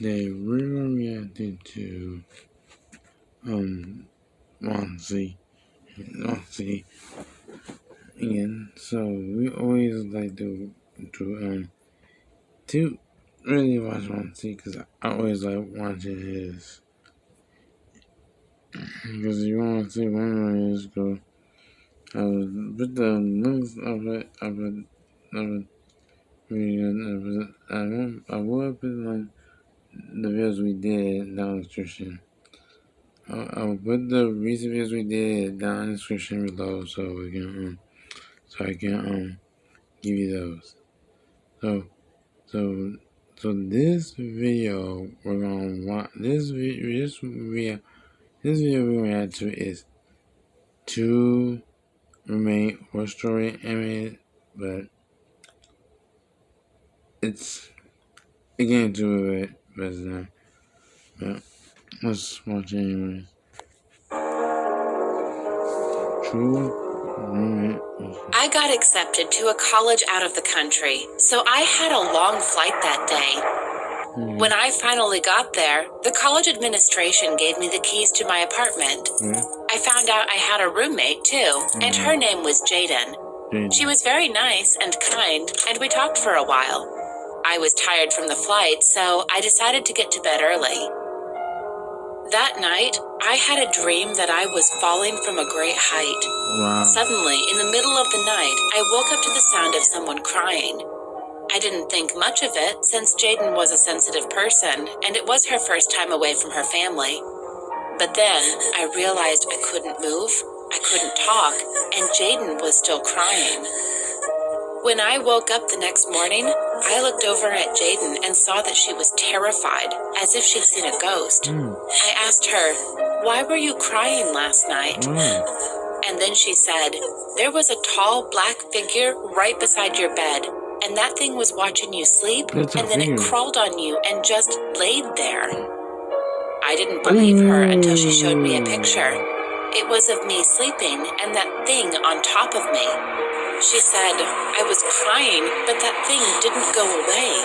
they really reacted to Wansse again. So we always like to really watch Wansse because I always like watching his. Because you want to see one years ago, I was with the links of it. I will put the videos we did down in the description. I'll put the recent videos we did down in the description below so I can give you those. So this video we're gonna watch. This video we're gonna add to is 2 roommate horror story animated, but it's again to it, but it's not. But let's watch it anyway. True roommate. I got accepted to a college out of the country, so I had a long flight that day. When I finally got there, the college administration gave me the keys to my apartment. I found out I had a roommate too, and her name was Jaden. She was very nice and kind, and we talked for a while. I was tired from the flight, so I decided to get to bed early. That night, I had a dream that I was falling from a great height. Wow. Suddenly, in the middle of the night, I woke up to the sound of someone crying. I didn't think much of it since Jaden was a sensitive person and it was her first time away from her family. But then I realized I couldn't move, I couldn't talk, and Jaden was still crying. When I woke up the next morning, I looked over at Jaden and saw that she was terrified, as if she'd seen a ghost. I asked her, "Why were you crying last night?" And then she said, "There was a tall black figure right beside your bed, and that thing was watching you sleep, and then it crawled on you and just laid there." I didn't believe her until she showed me a picture. It was of me sleeping and that thing on top of me. She said, I was crying, but that thing didn't go away.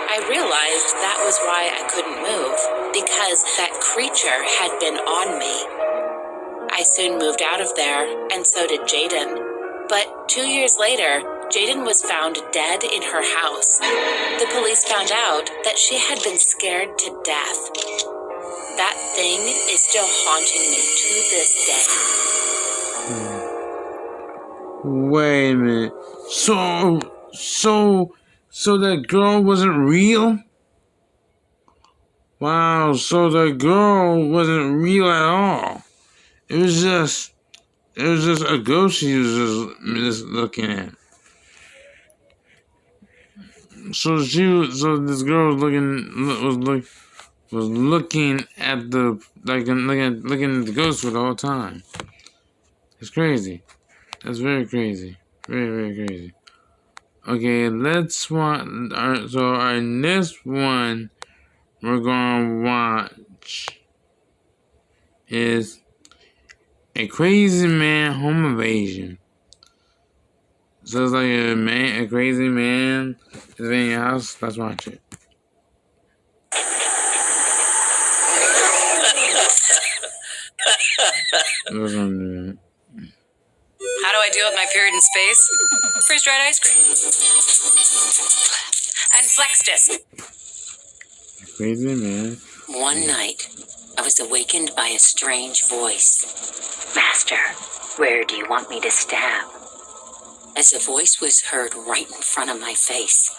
I realized that was why I couldn't move, because that creature had been on me. I soon moved out of there, and so did Jaden. But 2 years later, Jaden was found dead in her house. The police found out that she had been scared to death. That thing is still haunting me to this day. Wait a minute. So that girl wasn't real? Wow, so the girl wasn't real at all. It was just a ghost she was just looking at. So this girl was looking at looking at the ghost for the whole time. It's crazy. That's very crazy. Very, very crazy. Okay, let's watch. So our next one we're gonna watch is a crazy man home invasion. So it's like a crazy man is in your house. Let's watch it. How do I deal with my period in space? Freeze-dried ice cream. And flex disc. Crazy man. One night, I was awakened by a strange voice. Master, where do you want me to stab? As the voice was heard right in front of my face,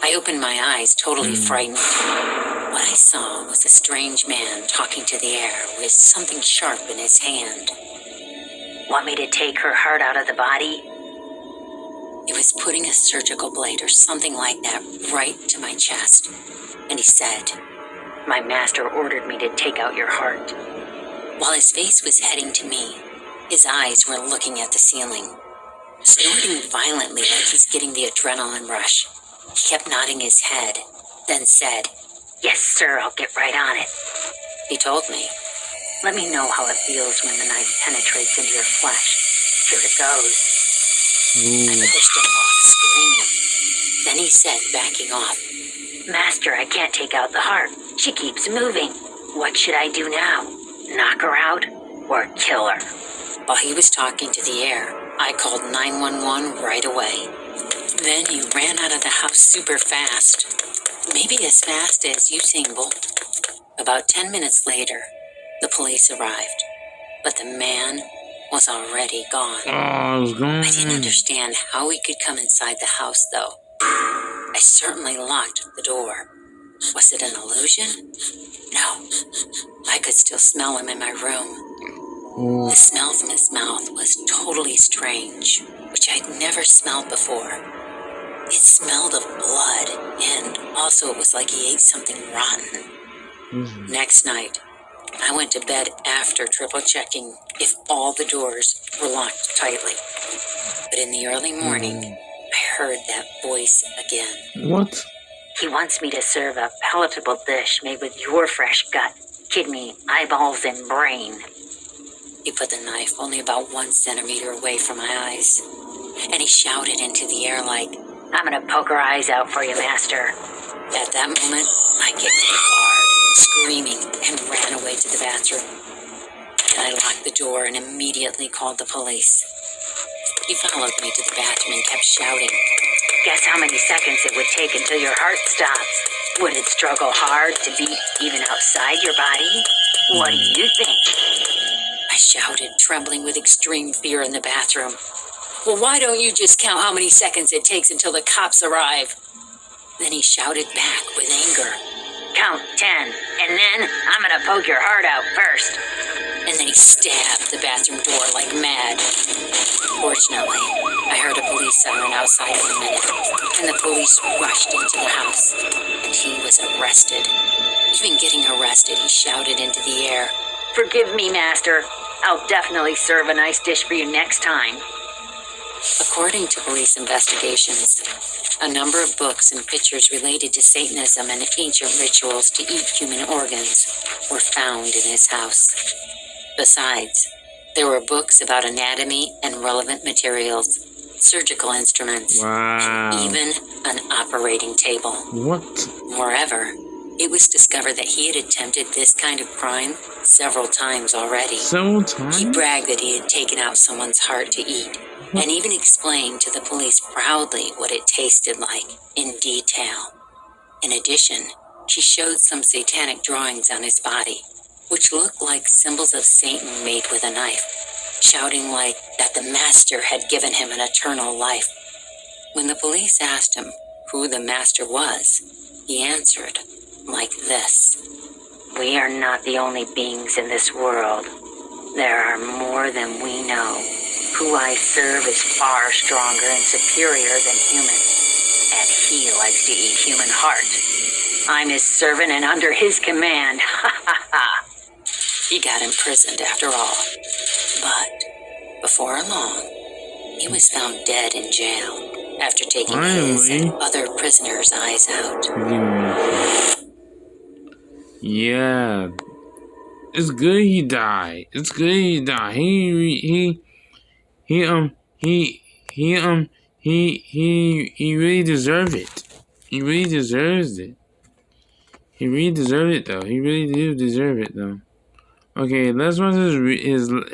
I opened my eyes, totally frightened. What I saw was a strange man talking to the air with something sharp in his hand. Want me to take her heart out of the body? He was putting a surgical blade or something like that right to my chest. And he said, my master ordered me to take out your heart. While his face was heading to me, his eyes were looking at the ceiling, snorting violently like he's getting the adrenaline rush. He kept nodding his head, then said, yes, sir, I'll get right on it. He told me, let me know how it feels when the knife penetrates into your flesh. Here it goes. I pushed him off, screaming. Then he said, backing off, Master, I can't take out the heart. She keeps moving. What should I do now? Knock her out or kill her? While he was talking to the air, I called 911 right away. Then you ran out of the house super fast. Maybe as fast as Usain Bolt. About 10 minutes later, the police arrived. But the man was already gone. Oh, I was gone. I didn't understand how he could come inside the house, though. I certainly locked the door. Was it an illusion? No. I could still smell him in my room. Oh. The smell from his mouth was totally strange, which I'd never smelled before. It smelled of blood, and also it was like he ate something rotten. Mm-hmm. Next night, I went to bed after triple checking if all the doors were locked tightly. But in the early morning, I heard that voice again. What? He wants me to serve a palatable dish made with your fresh gut, kidney, eyeballs, and brain. He put the knife only about 1 centimeter away from my eyes, and he shouted into the air like, I'm gonna poke her eyes out for you, Master. At that moment, I kicked him hard, screaming, and ran away to the bathroom. Then I locked the door and immediately called the police. He followed me to the bathroom and kept shouting. Guess how many seconds it would take until your heart stops? Would it struggle hard to beat even outside your body? What do you think? I shouted, trembling with extreme fear in the bathroom. Well, why don't you just count how many seconds it takes until the cops arrive? Then he shouted back with anger. Count 10, and then I'm gonna poke your heart out first. And then he stabbed the bathroom door like mad. Fortunately, I heard a police siren outside in a minute, and the police rushed into the house, and he was arrested. Even getting arrested, he shouted into the air, Forgive me, Master. I'll definitely serve a nice dish for you next time. According to police investigations, a number of books and pictures related to Satanism and ancient rituals to eat human organs were found in his house. Besides, there were books about anatomy and relevant materials, surgical instruments, Wow. and even an operating table. What? Moreover, it was discovered that he had attempted this kind of crime several times already. Several times? He bragged that he had taken out someone's heart to eat, and even explained to the police proudly what it tasted like in detail. In addition, he showed some satanic drawings on his body, which looked like symbols of Satan made with a knife, shouting like that the master had given him an eternal life. When the police asked him who the master was, he answered like this. We are not the only beings in this world. There are more than we know. Who I serve is far stronger and superior than human, and he likes to eat human heart. I'm his servant and under his command. Ha ha ha. He got imprisoned after all, but before long, he was found dead in jail after taking his and other prisoners' eyes out. Yeah, it's good he died. It's good he died. He really deserved it. He really deserves it. He really deserved it though. He really do deserve it though. Okay, let's watch his recent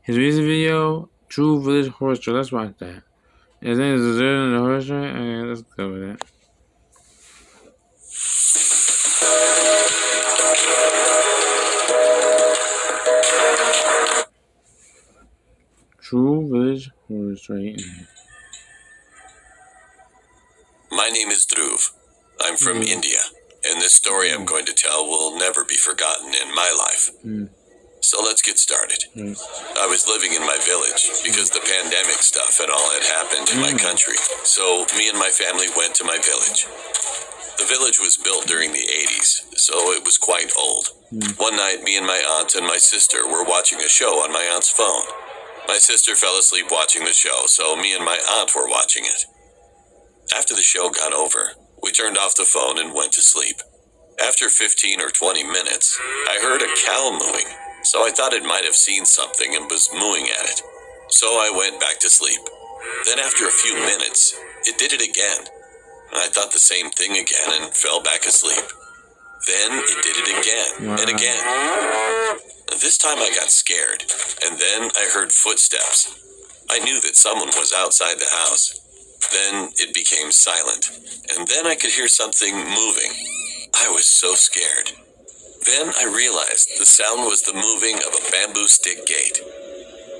video, True Village Horse Show. Let's watch that. His name is Deserting the Horse Show. Okay, let's go with that. True Village Horse right now. My name is Dhruv. I'm from India, and this story I'm going to tell will never be forgotten in my life. So let's get started. I was living in my village because the pandemic stuff and all had happened in my country, so me and my family went to my village. The village was built during the 80s, so it was quite old. One night, me and my aunt and my sister were watching a show on my aunt's phone. My sister fell asleep watching the show, so me and my aunt were watching it. After the show got over, we turned off the phone and went to sleep. After 15 or 20 minutes, I heard a cow mooing, so I thought it might have seen something and was mooing at it. So I went back to sleep. Then after a few minutes, it did it again. I thought the same thing again and fell back asleep. Then it did it again and again. This time I got scared, and then I heard footsteps. I knew that someone was outside the house. Then it became silent, and then I could hear something moving. I was so scared. Then I realized the sound was the moving of a bamboo stick gate.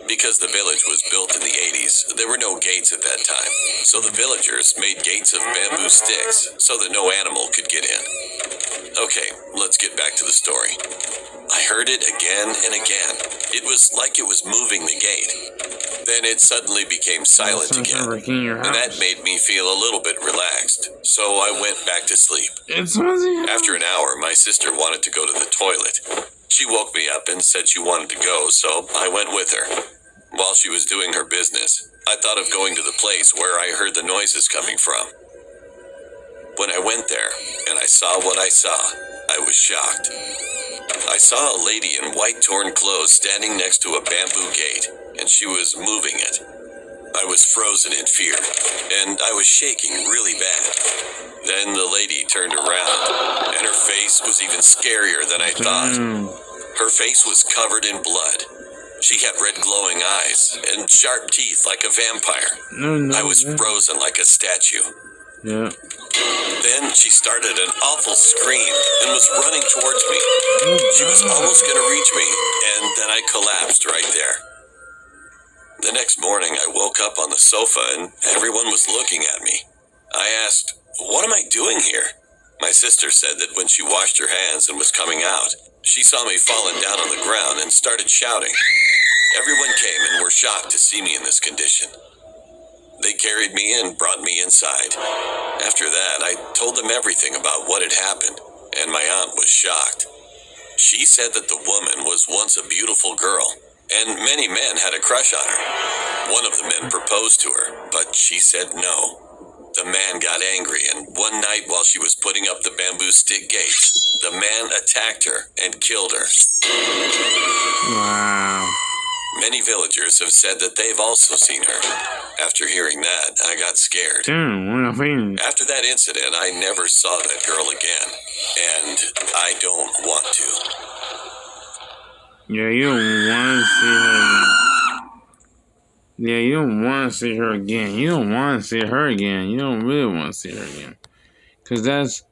Because the village was built in the 80s, there were no gates at that time, so the villagers made gates of bamboo sticks so that no animal could get in. Okay, let's get back to the story. I heard it again and again. It was like it was moving the gate. Then it suddenly became silent again, and that made me feel a little bit relaxed, so I went back to sleep. After an hour, my sister wanted to go to the toilet. She woke me up and said she wanted to go, so I went with her. While she was doing her business, I thought of going to the place where I heard the noises coming from. When I went there, and I saw what I saw, I was shocked. I saw a lady in white torn clothes standing next to a bamboo gate, and she was moving it. I was frozen in fear, and I was shaking really bad. Then the lady turned around, and her face was even scarier than I thought. Her face was covered in blood. She had red glowing eyes and sharp teeth like a vampire. I was frozen like a statue. Yeah. Then she started an awful scream and was running towards me. She was almost going to reach me, and then I collapsed right there. The next morning, I woke up on the sofa, and everyone was looking at me. I asked, "What am I doing here?" My sister said that when she washed her hands and was coming out, she saw me falling down on the ground and started shouting. Everyone came and were shocked to see me in this condition. They carried me and brought me inside. After that, I told them everything about what had happened, and my aunt was shocked. She said that the woman was once a beautiful girl, and many men had a crush on her. One of the men proposed to her, but she said no. The man got angry, and one night while she was putting up the bamboo stick gates, the man attacked her and killed her. Wow. Many villagers have said that they've also seen her. After hearing that, I got scared. Damn, After that incident, I never saw that girl again, and I don't want to. Yeah, you don't want to see her again. Yeah, you don't want to see her again. You don't want to see her again. You don't really want to see her again. Because that's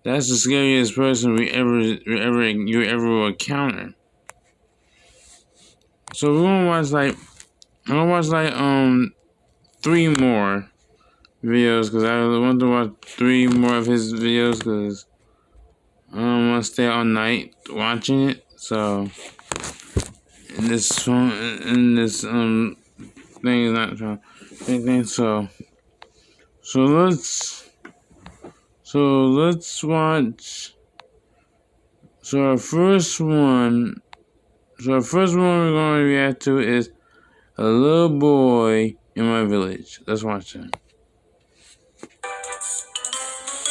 the scariest person you ever will encounter. So we're gonna watch I'm gonna watch 3 more videos because I want to watch 3 more of his videos because I don't want to stay all night watching it. So this thing is not trying anything. So let's watch. So our first one we're going to react to is A Little Boy in My Village. Let's watch that.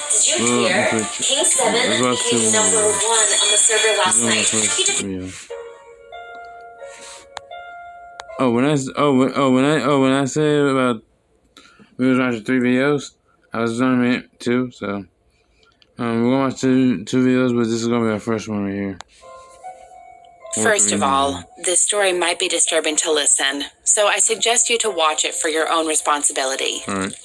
Did you hear? King 7 became #1 on the server last night. He just... When I said about we was watching 3 videos, I was only meant 2. So we're gonna watch two videos, but this is gonna be our first one right here. First of all, this story might be disturbing to listen, so I suggest you to watch it for your own responsibility. All right.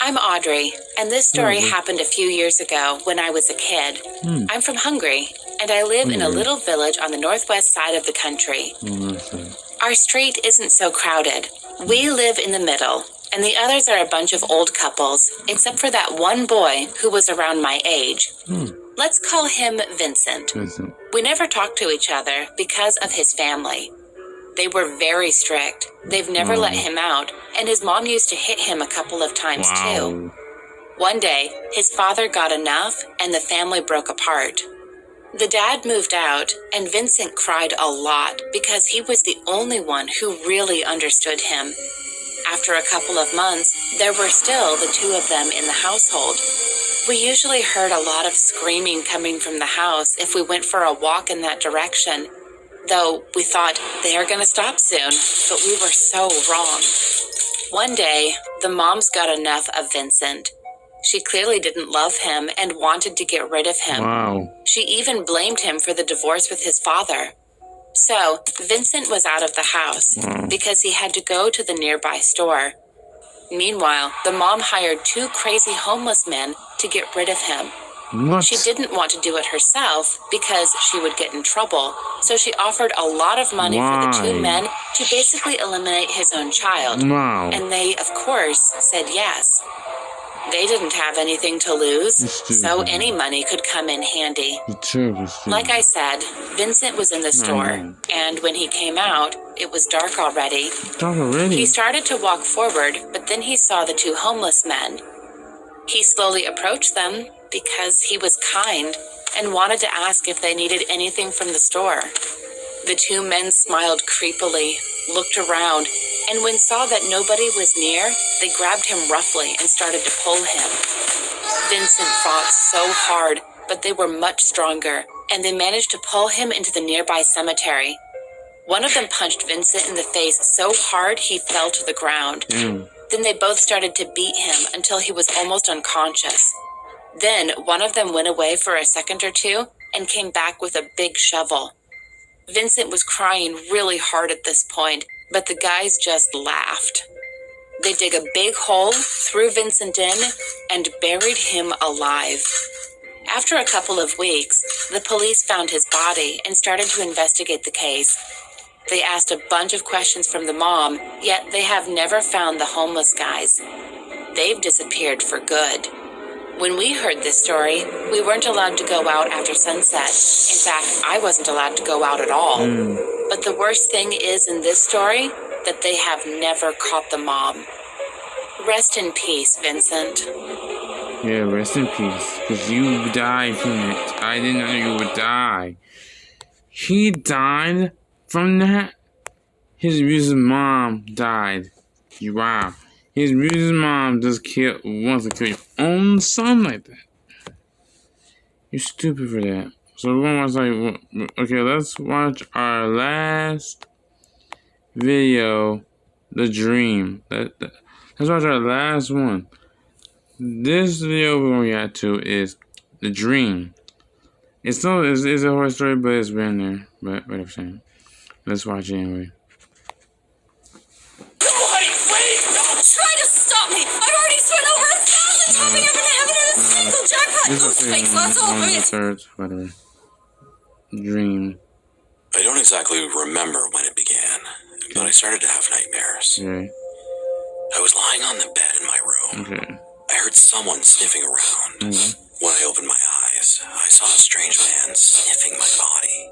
I'm Audrey, and this story happened a few years ago when I was a kid. I'm from Hungary, and I live in a little village on the northwest side of the country. Our street isn't so crowded. We live in the middle, and the others are a bunch of old couples, except for that one boy who was around my age. Let's call him Vincent. We never talked to each other because of his family. They were very strict. They've never let him out, and his mom used to hit him a couple of times too. One day, his father got enough, and the family broke apart. The dad moved out, and Vincent cried a lot because he was the only one who really understood him. After a couple of months, there were still the 2 of them in the household. We usually heard a lot of screaming coming from the house if we went for a walk in that direction, though we thought they are going to stop soon, but we were so wrong. One day, the moms got enough of Vincent. She clearly didn't love him and wanted to get rid of him. Wow. She even blamed him for the divorce with his father. So, Vincent was out of the house because he had to go to the nearby store. Meanwhile, the mom hired 2 crazy homeless men to get rid of him. What? She didn't want to do it herself because she would get in trouble, so she offered a lot of money for the 2 men to basically eliminate his own child. Wow. And they, of course, said yes. They didn't have anything to lose, so any money could come in handy. Like I said, Vincent was in the store, and when he came out, it was dark already. Dark already? He started to walk forward, but then he saw the 2 homeless men. He slowly approached them because he was kind and wanted to ask if they needed anything from the store. The 2 men smiled creepily, looked around, and when saw that nobody was near, they grabbed him roughly and started to pull him. Vincent fought so hard, but they were much stronger, and they managed to pull him into the nearby cemetery. One of them punched Vincent in the face so hard he fell to the ground. Then they both started to beat him until he was almost unconscious. Then one of them went away for a second or 2 and came back with a big shovel. Vincent was crying really hard at this point, but the guys just laughed. They dig a big hole, threw Vincent in, and buried him alive. After a couple of weeks, the police found his body and started to investigate the case. They asked a bunch of questions from the mom, yet they have never found the homeless guys. They've disappeared for good. When we heard this story, we weren't allowed to go out after sunset. In fact, I wasn't allowed to go out at all. But the worst thing is in this story that they have never caught the mom. Rest in peace, Vincent. Yeah, rest in peace. Because you died from it. I didn't know you would die. He died from that? His abusive mom died. Wow. His abusive mom wants to kill your own son like that. You're stupid for that. So we're gonna watch okay, let's watch our last video, The Dream. Let's watch our last one. This video we're gonna react to is The Dream. It's a horror story, but it's been there. But whatever saying. Let's watch it anyway. Try to stop me! I've already spent over 1,000 topping up in heaven in a single jackpot! Those fakes, that's all of it! Whatever. Dream. I don't exactly remember when it began, but I started to have nightmares. Okay. I was lying on the bed in my room. Okay. I heard someone sniffing around. When I opened my eyes, I saw a strange man sniffing my body.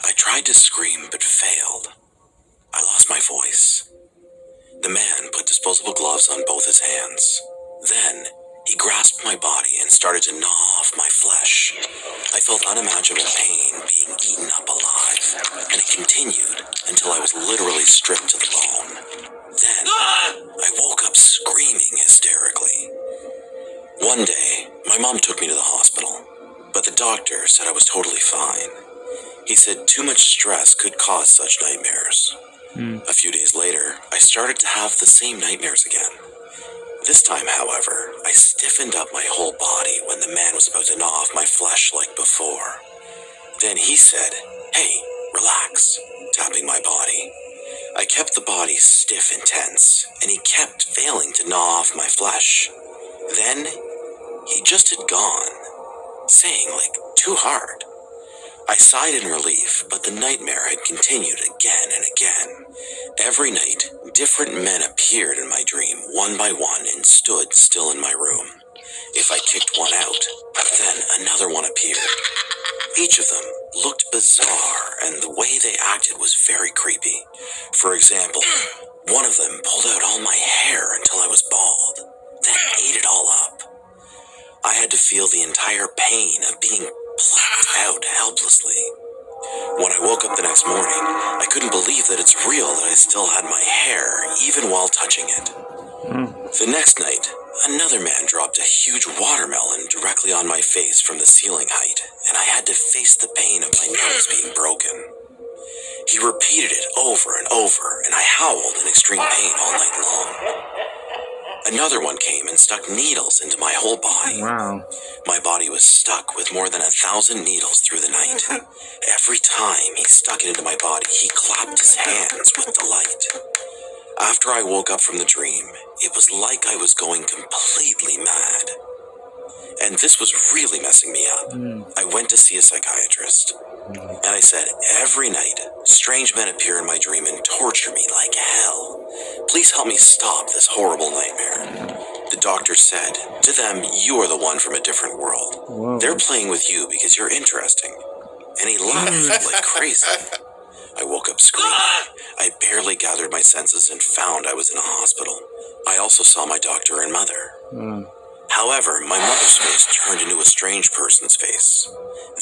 I tried to scream but failed. I lost my voice. The man put disposable gloves on both his hands. Then, he grasped my body and started to gnaw off my flesh. I felt unimaginable pain being eaten up alive, and it continued until I was literally stripped to the bone. Then, I woke up screaming hysterically. One day, my mom took me to the hospital, but the doctor said I was totally fine. He said too much stress could cause such nightmares. A few days later, I started to have the same nightmares again. This time, however, I stiffened up my whole body when the man was about to gnaw off my flesh like before. Then he said, "Hey, relax," tapping my body. I kept the body stiff and tense, and he kept failing to gnaw off my flesh. Then, he just had gone, saying like, "Too hard." I sighed in relief, but the nightmare had continued again and again. Every night, different men appeared in my dream, one by one, and stood still in my room. If I kicked one out, then another one appeared. Each of them looked bizarre, and the way they acted was very creepy. For example, one of them pulled out all my hair until I was bald, then ate it all up. I had to feel the entire pain of being plucked out helplessly. When I woke up the next morning, I couldn't believe that it's real that I still had my hair, even while touching it. The next night, another man dropped a huge watermelon directly on my face from the ceiling height, and I had to face the pain of my nose being broken. He repeated it over and over, and I howled in extreme pain all night long. Another one came and stuck needles into my whole body. Wow. My body was stuck with more than 1,000 needles through the night. Every time he stuck it into my body, he clapped his hands with delight. After I woke up from the dream, it was like I was going completely mad. And this was really messing me up. I went to see a psychiatrist. And I said, every night, strange men appear in my dream and torture me like hell. Please help me stop this horrible nightmare. The doctor said, to them, you are the one from a different world. Whoa. They're playing with you because you're interesting. And he laughed like crazy. I woke up screaming. I barely gathered my senses and found I was in a hospital. I also saw my doctor and mother. However, my mother's face turned into a strange person's face.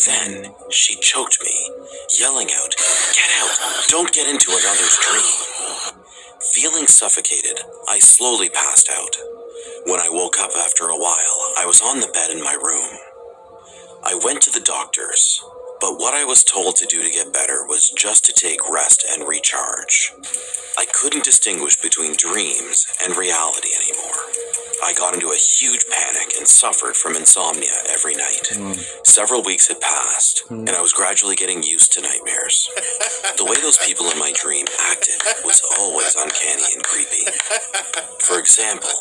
Then, she choked me, yelling out, "Get out! Don't get into another's dream!" Feeling suffocated, I slowly passed out. When I woke up after a while, I was on the bed in my room. I went to the doctors, but what I was told to do to get better was just to take rest and recharge. I couldn't distinguish between dreams and reality anymore. I got into a huge panic and suffered from insomnia every night. Several weeks had passed, and I was gradually getting used to nightmares. The way those people in my dream acted was always uncanny and creepy. For example,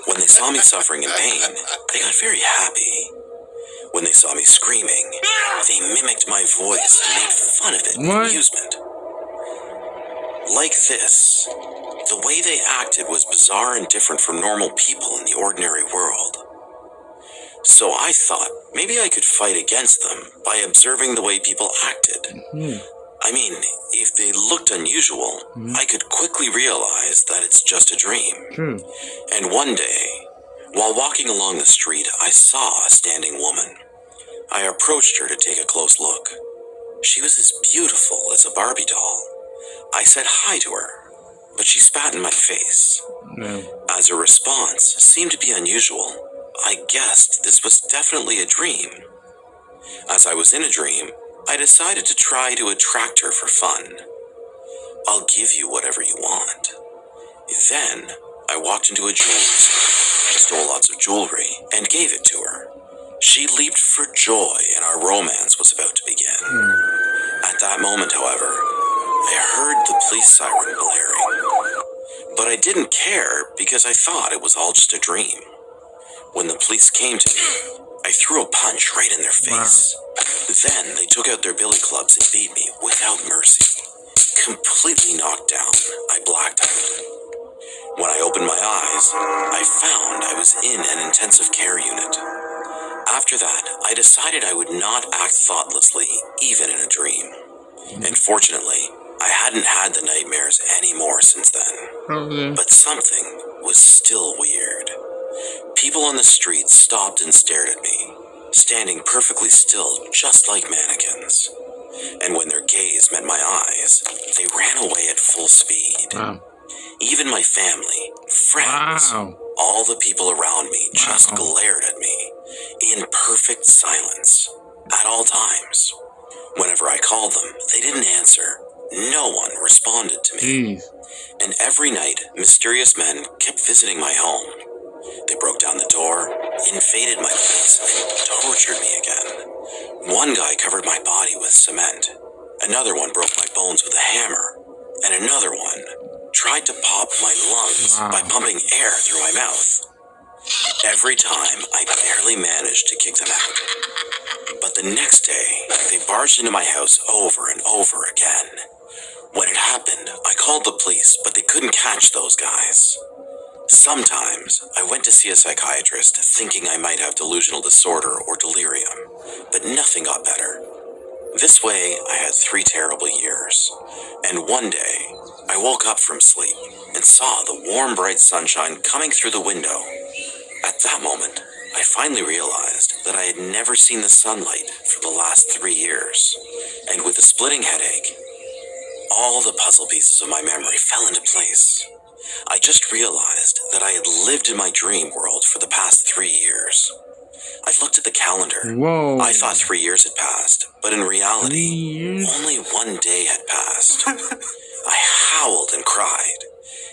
when they saw me suffering in pain, they got very happy. When they saw me screaming, they mimicked my voice and made fun of it in amusement. Like this. The way they acted was bizarre and different from normal people in the ordinary world. So I thought maybe I could fight against them by observing the way people acted. I mean, if they looked unusual, I could quickly realize that it's just a dream. And one day, while walking along the street, I saw a standing woman. I approached her to take a close look. She was as beautiful as a Barbie doll. I said hi to her, but she spat in my face. As a response seemed to be unusual, I guessed this was definitely a dream. As I was in a dream, I decided to try to attract her for fun. "I'll give you whatever you want." Then, I walked into a jewelry store, stole lots of jewelry, and gave it to her. She leaped for joy, and our romance was about to begin. At that moment, however, I heard the police siren blaring. But I didn't care because I thought it was all just a dream. When the police came to me, I threw a punch right in their face. Then they took out their billy clubs and beat me without mercy. Completely knocked down, I blacked out. When I opened my eyes, I found I was in an intensive care unit. After that, I decided I would not act thoughtlessly, even in a dream. And fortunately, I hadn't had the nightmares anymore since then. But something was still weird. People on the street stopped and stared at me, standing perfectly still, just like mannequins. And when their gaze met my eyes, they ran away at full speed. Even my family, friends, all the people around me just glared at me in perfect silence at all times. Whenever I called them, they didn't answer. No one responded to me. And every night, mysterious men kept visiting my home. They broke down the door, invaded my place, and tortured me again. One guy covered my body with cement. Another one broke my bones with a hammer. And another one tried to pop my lungs by pumping air through my mouth. Every time, I barely managed to kick them out. But the next day, they barged into my house over and over again. When it happened, I called the police, but they couldn't catch those guys. Sometimes, I went to see a psychiatrist thinking I might have delusional disorder or delirium, but nothing got better. This way, I had 3 terrible years. And one day, I woke up from sleep and saw the warm, bright sunshine coming through the window. At that moment, I finally realized that I had never seen the sunlight for the last 3 years. And with a splitting headache, all the puzzle pieces of my memory fell into place. I just realized that I had lived in my dream world for the past 3 years. I looked at the calendar. I thought 3 years had passed, but in reality, only 1 day had passed. I howled and cried.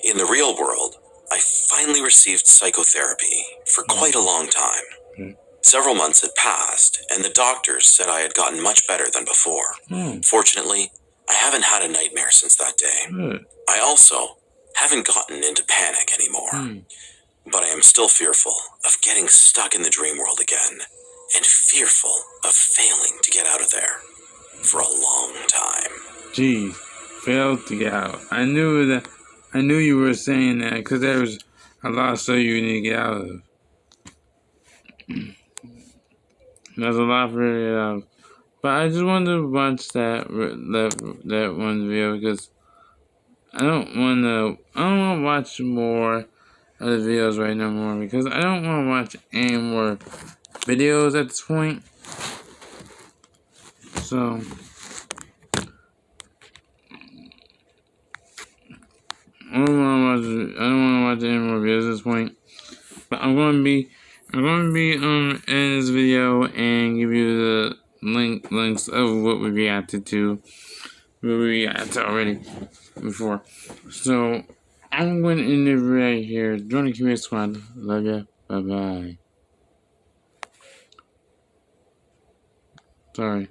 In the real world, I finally received psychotherapy for quite a long time. Several months had passed, and the doctors said I had gotten much better than before. Fortunately, I haven't had a nightmare since that day. I also haven't gotten into panic anymore. But I am still fearful of getting stuck in the dream world again, and fearful of failing to get out of there for a long time. Geez, failed to get out. I knew you were saying that because there was a lot of stuff you need to get out of. There's a lot for you to get out. But I just wanted to watch that one video because I don't want to watch more of the videos right now more because I don't want to watch any more videos at this point. So I don't want to watch any more videos at this point. But I'm going to be in this video and give you the links of what we reacted to. What we reacted to already before. So I'm going to end it right here. Join the community squad. Love ya. Bye bye. Sorry.